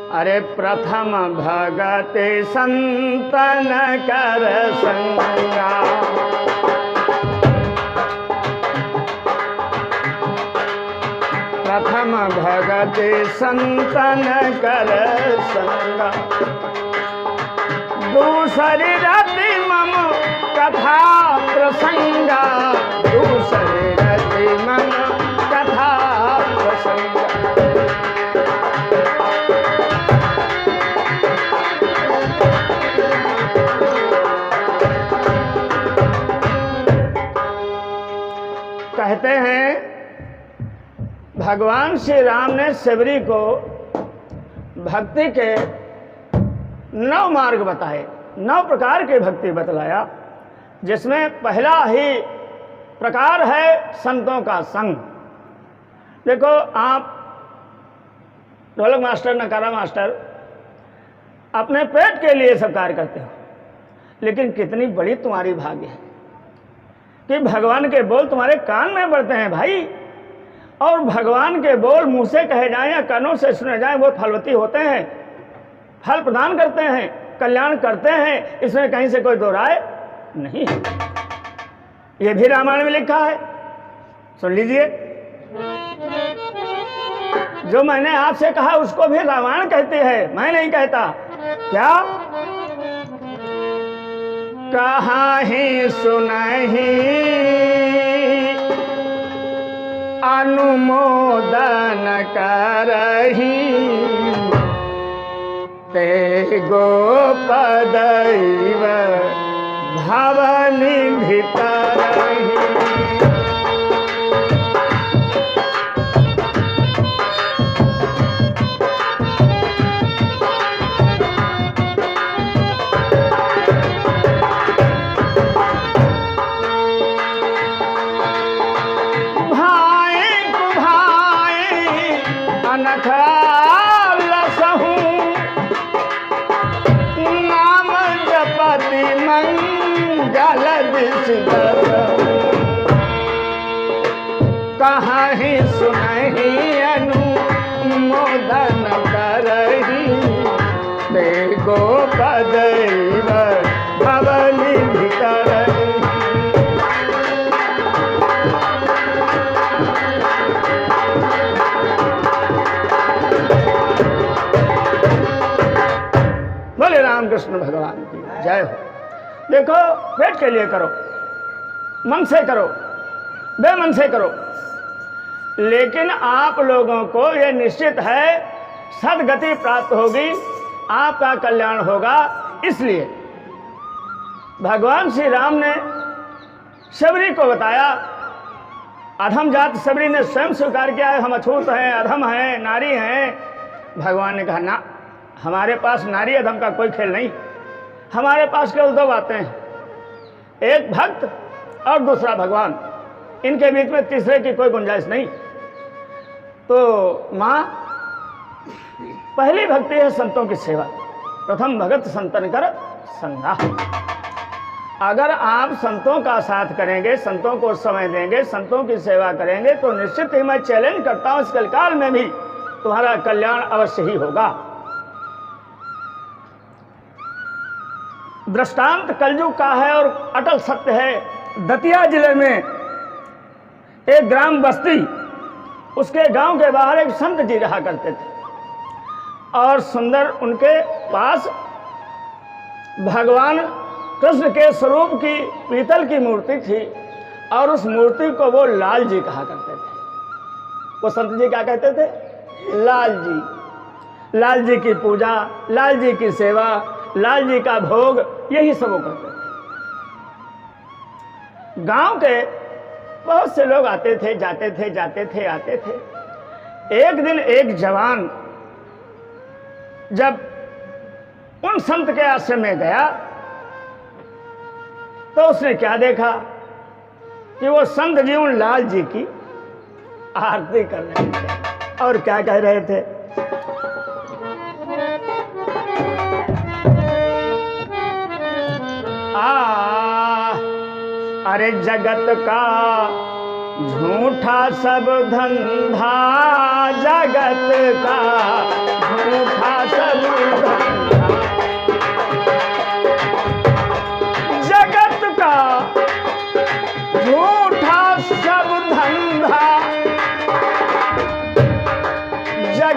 अरे प्रथम भगति संतन कर संगा, प्रथम भगति संतन कर संगा, दूसरी रति मम कथा प्रसंगा, दूसरी रति मम कथा प्रसंगा। कहते हैं भगवान श्री राम ने शबरी को भक्ति के 9 मार्ग बताए, 9 प्रकार की भक्ति बतलाया, जिसमें पहला ही प्रकार है संतों का संग। देखो आप ढोलक मास्टर, नकारा मास्टर अपने पेट के लिए सब कार्य करते हो, लेकिन कितनी बड़ी तुम्हारी भाग्य है कि भगवान के बोल तुम्हारे कान में पड़ते हैं भाई। और भगवान के बोल मुंह से कहे जाएं या कानों से सुने जाएं, वो फलवती होते हैं, फल प्रदान करते हैं, कल्याण करते हैं, इसमें कहीं से कोई दो राय नहीं है। ये भी रामायण में लिखा है, सुन लीजिए। जो मैंने आपसे कहा उसको भी रामायण कहती है, मैं नहीं कहता। क्या कहाँ ही सुनहि अनुमोदन करही, ते गोपदैव भवनिधि तरहि। कहाँ ही सुनहि अनुमोदन करही, ते गोपदैव भवनिधि तरहि। बोले रामकृष्ण भगवान की जय हो। देखो पेट के लिए करो, मन से करो, बेमन से करो, लेकिन आप लोगों को यह निश्चित है सदगति प्राप्त होगी, आपका कल्याण होगा। इसलिए भगवान श्री राम ने शबरी को बताया। अधम जात शबरी ने स्वयं स्वीकार किया है, हम अछूत हैं, अधम हैं, नारी हैं। भगवान ने कहा ना, हमारे पास नारी अधम का कोई खेल नहीं, हमारे पास केवल 2 बातें हैं, एक भक्त और दूसरा भगवान, इनके बीच में तीसरे की कोई गुंजाइश नहीं। तो माँ, पहली भक्ति है संतों की सेवा, प्रथम भगत संतन कर संगा। अगर आप संतों का साथ करेंगे, संतों को समय देंगे, संतों की सेवा करेंगे, तो निश्चित ही मैं चैलेंज करता हूं इस कलकाल में भी तुम्हारा कल्याण अवश्य ही होगा। दृष्टांत कलयुग का है और अटल सत्य है। दतिया जिले में एक ग्राम बस्ती, उसके गांव के बाहर एक संत जी रहा करते थे और सुंदर उनके पास भगवान कृष्ण के स्वरूप की पीतल की मूर्ति थी और उस मूर्ति को वो लाल जी कहा करते थे। वो संत जी क्या कहते थे? लाल जी। लाल जी की पूजा, लाल जी की सेवा, लाल जी का भोग, यही सब वो करते थे। गांव के बहुत से लोग आते थे, जाते थे, जाते थे, आते थे। एक दिन एक जवान जब उन संत के आश्रम में गया तो उसने क्या देखा कि वो संत जी उन लाल जी की आरती कर रहे थे और क्या कह रहे थे? अरे जगत का झूठा सब धंधा, जगत का झूठा सब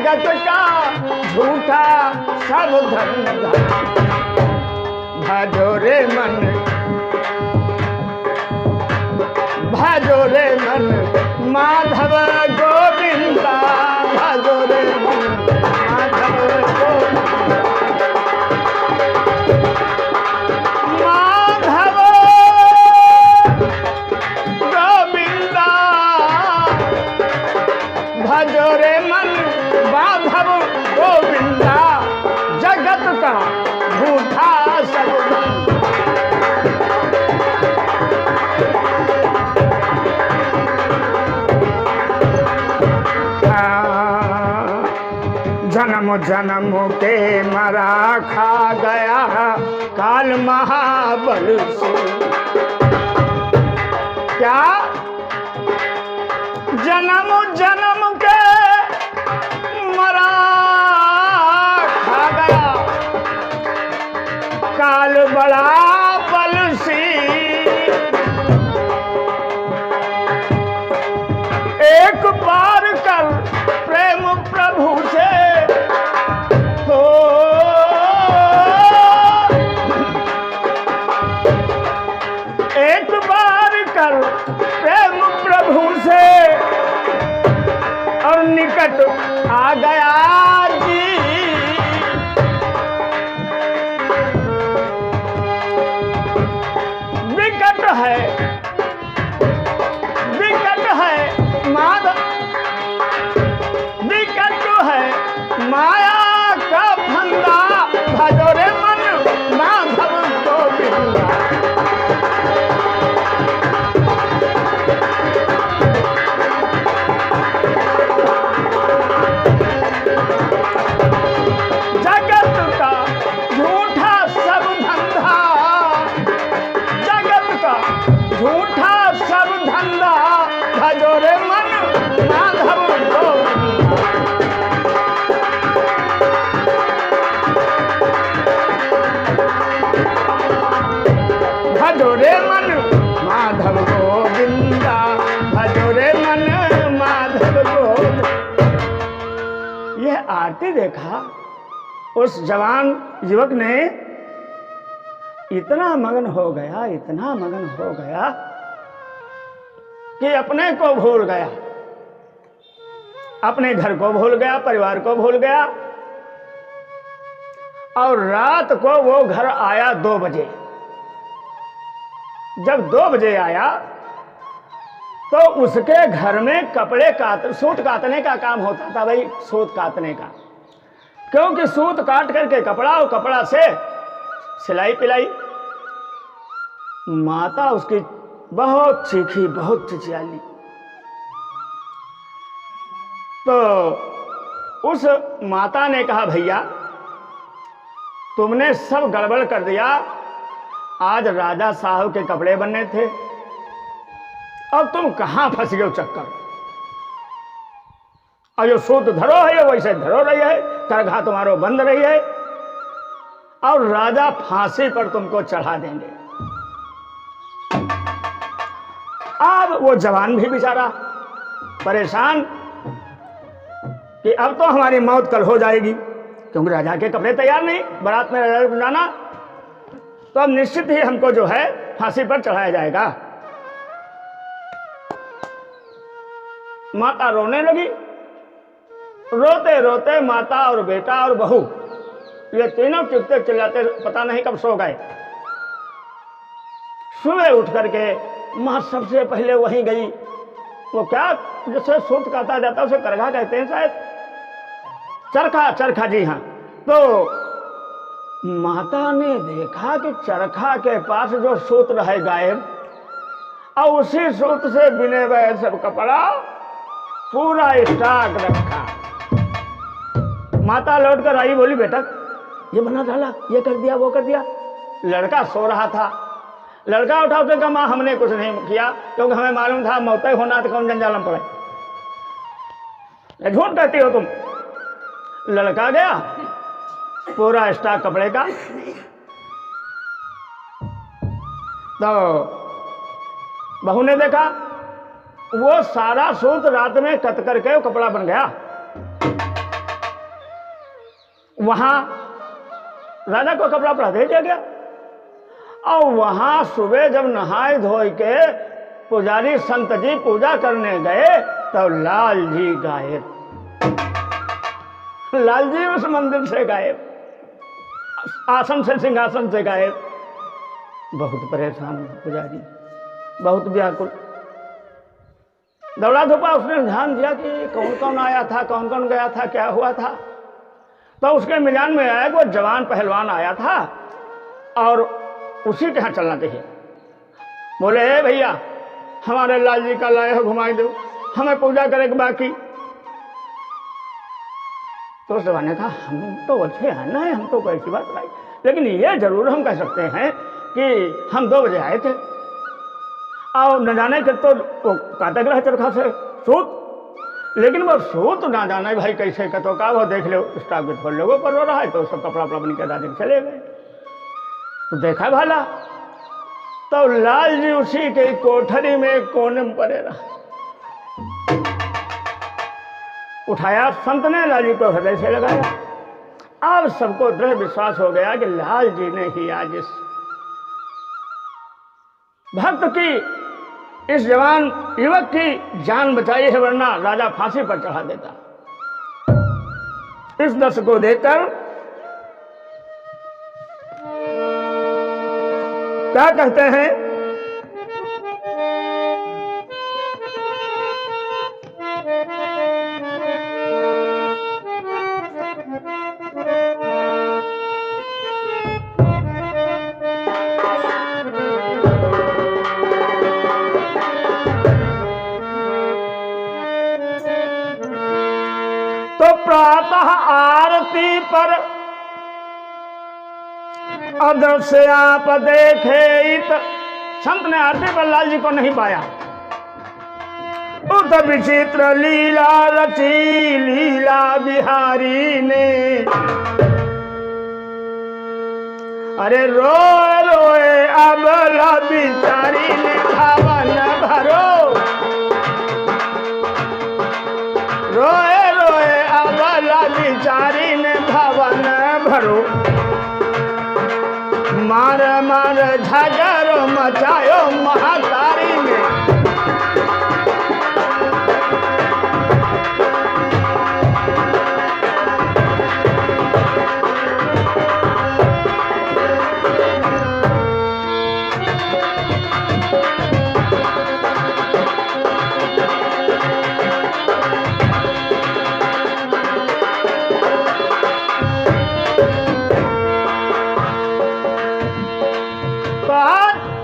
जगत का झूठा सब धंधा। भजो रे मन, भजो रे मन माधव गोविंदा, भजो रे मन माधव गोविंदा। माधव गोविंदा, भजो रे मन माधव गोविंदा, जगत का झूठा सब जन्म जन्म के मरा खा गया काल महाबल से। क्या जन्म जन्म के मरा खा गया काल बड़ा बलसी। एक बार कर प्रेम प्रभु से हो, एक बार कर प्रेम प्रभु से और निकट आ गया जी। विकट है, विकट है माधव, विकट है माया का फंदा, भजो रे मन माधव गोविंदा। जगत का झूठा सब धंधा, जगत का झूठा सब धंधा, भजो रे मन माधव गोविंदा। भजो रे मन माधव गोविंदा, भजो रे मन माधव गोविंदा। यह आरती देखा उस जवान युवक ने, इतना मगन हो गया, इतना मगन हो गया कि अपने को भूल गया, अपने घर को भूल गया, परिवार को भूल गया। और रात को वो घर आया 2 बजे। जब 2 बजे आया तो उसके घर में कपड़े सूत काटने का काम होता था भाई, सूत काटने का। क्योंकि सूत काट करके कपड़ा और कपड़ा से सिलाई पिलाई। माता उसकी बहुत चीखी, बहुत चिचियाली। तो उस माता ने कहा भैया तुमने सब गड़बड़ कर दिया, आज राजा साहब के कपड़े बनने थे, अब तुम कहां फंस गए चक्कर। और जो सूत धरो है वैसे धरो रही है, करघा तुम्हारो बंद रही है, और राजा फांसी पर तुमको चढ़ा देंगे। अब वो जवान भी बेचारा परेशान कि अब तो हमारी मौत कल हो जाएगी, क्योंकि राजा के कपड़े तैयार नहीं, बारात में राजा को जाना, तो अब निश्चित ही हमको जो है फांसी पर चढ़ाया जाएगा। माता रोने लगी। रोते रोते माता और बेटा और बहू ये तीनों चिल्लाते चिल्लाते पता नहीं कब सो गए। सुबह उठ करके मां सबसे पहले वहीं गई। वो क्या जैसे सूत काटा जाता है उसे करघा कहते हैं शायद, चरखा, चरखा, जी हाँ। तो माता ने देखा कि चरखा के पास जो सूत रहे गायब, और उसी सूत से बिने हुए सब कपड़ा पूरा स्टॉक रखा। माता लौट कर आई, बोली बेटा ये बना डाला, ये कर दिया, वो कर दिया। लड़का सो रहा था। लड़का उठा उठे कहा माँ हमने कुछ नहीं किया, क्योंकि हमें मालूम था मौत ही होना, तो कौन जंजाल में पड़े, झूठ कहती हो तुम। लड़का गया, पूरा स्टॉक कपड़े का। तो बहू ने देखा वो सारा सूत रात में कत करके वो कपड़ा बन गया। वहां राजा को कपड़ा पड़ा दे दिया गया। और वहां सुबह जब नहाए धोए के पुजारी संत जी पूजा करने गए तो लाल जी गायब। लाल जी उस मंदिर से गायब, आसन से सिंहासन से गायब। बहुत परेशान पुजारी, बहुत व्याकुल। दौड़ा धूपा उसने ध्यान दिया कि कौन कौन आया था, कौन कौन गया था, क्या हुआ था। तो उसके मिजान में आया कि वो जवान पहलवान आया था और उसी के यहाँ चलना चाहिए। बोले हे भैया, हमारे लाल जी का लाए हो, घुमाई दो, हमें पूजा करे के बाकी। तो उस जवान ने कहा हम तो अच्छे हैं ना, हम तो कोई ऐसी बात नहीं, लेकिन ये जरूर हम कह सकते हैं कि हम 2 बजे आए थे और न जाने के तो काटक रहे चरखा से सूत, लेकिन वो सूत ना जाने भाई कैसे कतो का, वो देख लो स्टाफ के थोड़े लोगों पर हो रहा है, तो सब कपड़ा वपड़ा बन के दादी चले गए। तो देखा भला तो लाल जी उसी के कोठरी में कोने में पड़े रहा। उठाया संत ने, लाल जी को हृदय से लगाया। अब सबको दृढ़ विश्वास हो गया कि लाल जी ने ही आज इस भक्त की, इस जवान युवक की जान बचाई है, वरना राजा फांसी पर चढ़ा देता। इस दृश्य को देखकर क्या कहते हैं, तो प्रातः आरती पर अदृश्य आप देखे, संत ने आरती पर लाल जी को नहीं पाया। उत विचित्र लीला रची लीला बिहारी ने, अरे रोए रोए अबला बिचारी ने भावन भरो, रोए रोए अबला बिचारी ने भावन भरो। मार मार झगड़ मचायो महातारी ने,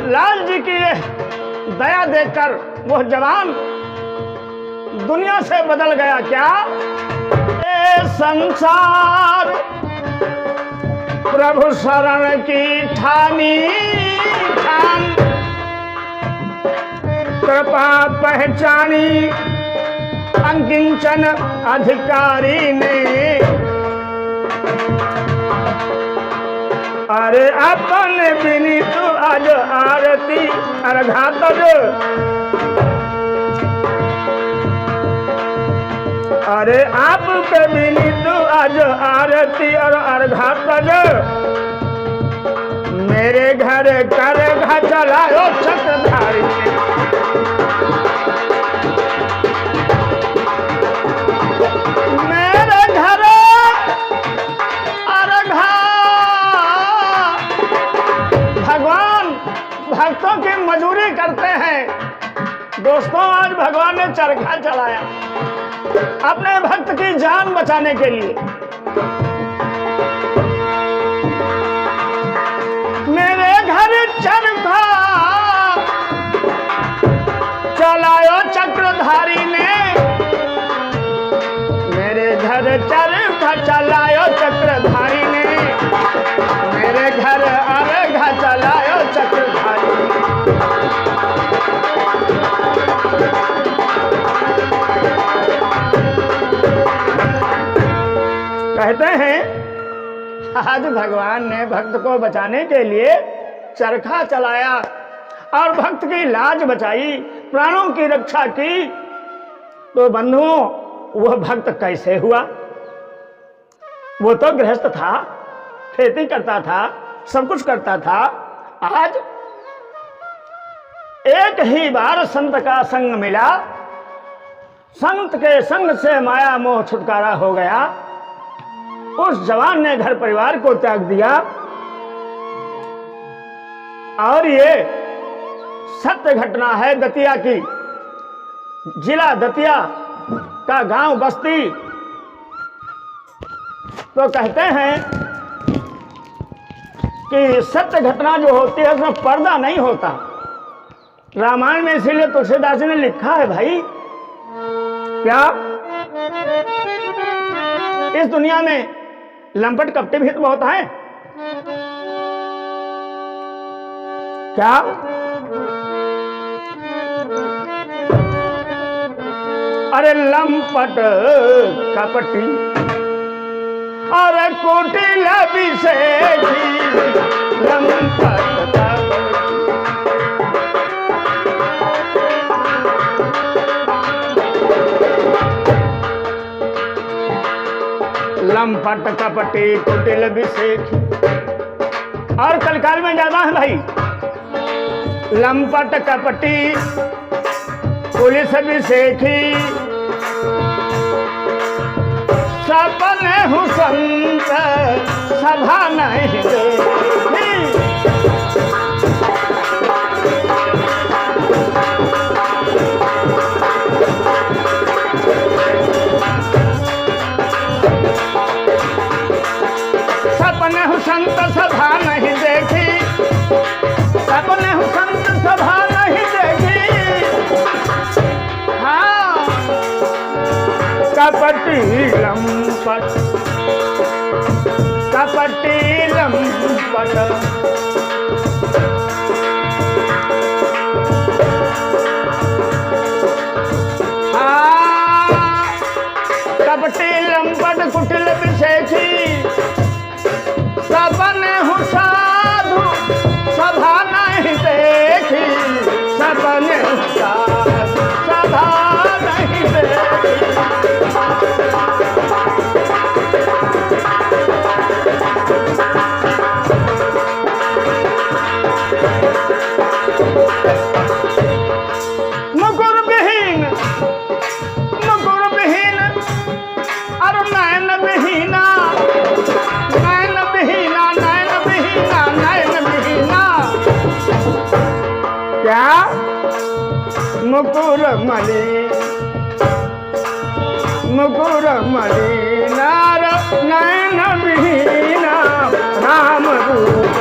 लाल जी की दया देखकर वह जवान दुनिया से बदल गया। क्या ये संसार प्रभु शरण की ठानी ठान, कृपा पहचानी अंकिंचन अधिकारी ने, अरे अपन बिनी तू आज आरती अर्घातज, अरे आप पे बिनी तू आज आरती और अर्घातज। मेरे घर कर घा चलायो चक्रधारी, मेरे घर भक्तों की मजूरी करते हैं। दोस्तों, आज भगवान ने चरखा चलाया अपने भक्त की जान बचाने के लिए। मेरे घर चरखा चलायो चक्रधारी ने, मेरे घर चरखा चलायो चक्रधारी ने, मेरे घर अर्घा चलायो चक्रधारी। कहते हैं आज भगवान ने भक्त को बचाने के लिए चरखा चलाया और भक्त की लाज बचाई, प्राणों की रक्षा की। तो बंधुओं, वह भक्त कैसे हुआ? वो तो गृहस्थ था, खेती करता था, सब कुछ करता था। आज एक ही बार संत का संग मिला, संत के संग से माया मोह छुटकारा हो गया। उस जवान ने घर परिवार को त्याग दिया। और ये सत्य घटना है दतिया की, जिला दतिया का गांव बस्ती। तो कहते हैं कि सत्य घटना जो होती है उसमें पर्दा नहीं होता। रामायण में इसीलिए तुलसीदास जी ने लिखा है भाई, क्या इस दुनिया में लंपट कपटे भी तो बहुत हैं। क्या अरे लंपट कपटी, अरे कुटिल विषेखी, लंपट लंपट कपटी कुटिल विषेखी। और कलकाल में ज्यादा है भाई, लंपट कपटी पुलिस विषेखी, सपने हूँ संत सभा नहीं देखी। सपने हूँ संत सभा नहीं देखी, सपने हूँ संत सभा नहीं देखी। हाँ कपटी लंपट, कपटी लंपट, कपटी लंपट कुटिल विषेखी, सपने हूँ साधु सभा नहीं देखी, सपने हूँ साधु सभा नहीं देखी। मुकुर विहीन, मुकुर विहीन, और नयन विहीना, नयन विहीना, नयन विहीना, नयन विहीना। क्या मुकुर मणि, मुकुर मणि, नयन विहीना, राम रूप।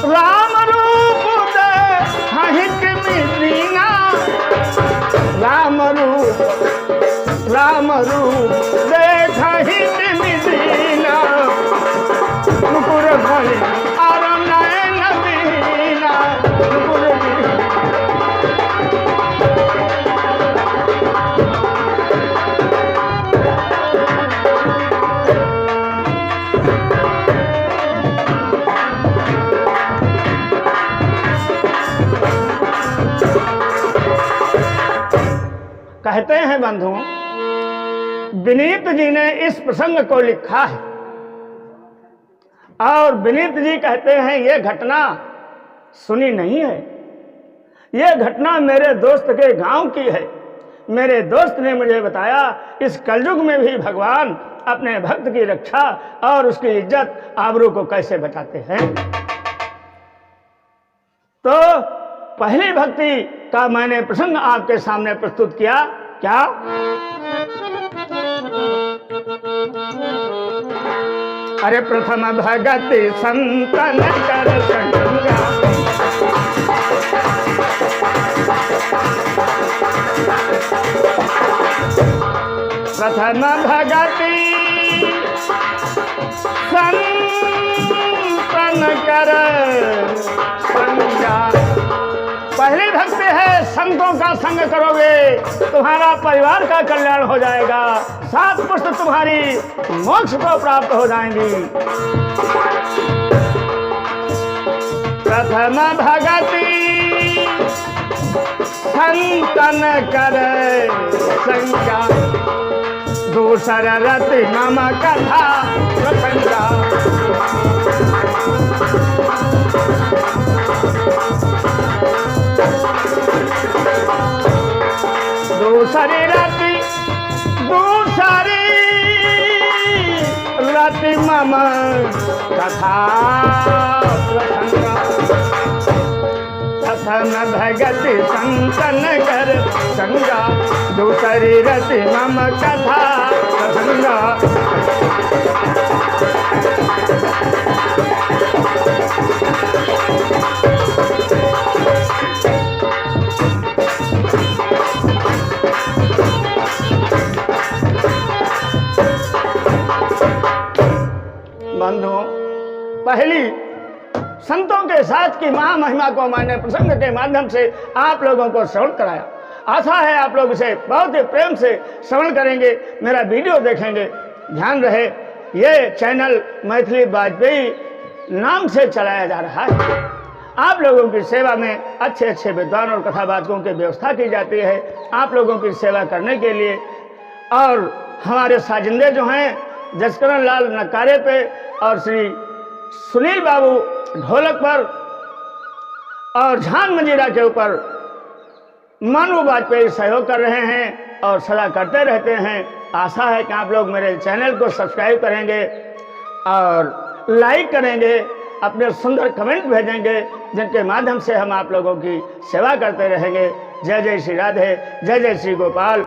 राम रूप दे हहिक मिलीना, राम रूप, राम रूप देख हित मिलीना, मुकुर मणि और नयन विहीना, मुकुर विहीना। कहते हैं बंधु, विनीत जी ने इस प्रसंग को लिखा है और विनीत जी कहते हैं ये घटना सुनी नहीं है, ये घटना मेरे दोस्त के गांव की है। मेरे दोस्त ने मुझे बताया इस कलयुग में भी भगवान अपने भक्त की रक्षा और उसकी इज्जत आबरू को कैसे बचाते हैं। तो पहली भक्ति का मैंने प्रसंग आपके सामने प्रस्तुत किया। क्या अरे प्रथम भगति संतन कर संगा, प्रथम भगति संतन कर संगा, पहली भक्ति है संतों का संग करोगे तुम्हारा परिवार का कल्याण हो जाएगा, 7 पुष्ट तुम्हारी मोक्ष को प्राप्त हो जाएंगी। प्रथम भगति संतन करे संज्ञा, दूसर रति मम कथा प्रसंगा। दूसरी रति मम कथा प्रसंगा। प्रथम भगति संतन कर संगा, दूसरी रति मम कथा प्रसंगा। बंधुओं, पहली संतों के साथ की महामहिमा को मैंने प्रसंग के माध्यम से आप लोगों को श्रवण कराया। आशा है आप लोग इसे बहुत ही प्रेम से श्रवण करेंगे, मेरा वीडियो देखेंगे। ध्यान रहे ये चैनल मैथिली वाजपेयी नाम से चलाया जा रहा है। आप लोगों की सेवा में अच्छे अच्छे विद्वान और कथावाचकों की व्यवस्था की जाती है आप लोगों की सेवा करने के लिए। और हमारे साजिंदे जो हैं जसकरण लाल नकारे पे और श्री सुनील बाबू ढोलक पर और झान मंजीरा के ऊपर मनु वाजपेयी सहयोग कर रहे हैं और सदा करते रहते हैं। आशा है कि आप लोग मेरे चैनल को सब्सक्राइब करेंगे और लाइक करेंगे, अपने सुंदर कमेंट भेजेंगे, जिनके माध्यम से हम आप लोगों की सेवा करते रहेंगे। जय जय श्री राधे, जय जय श्री गोपाल।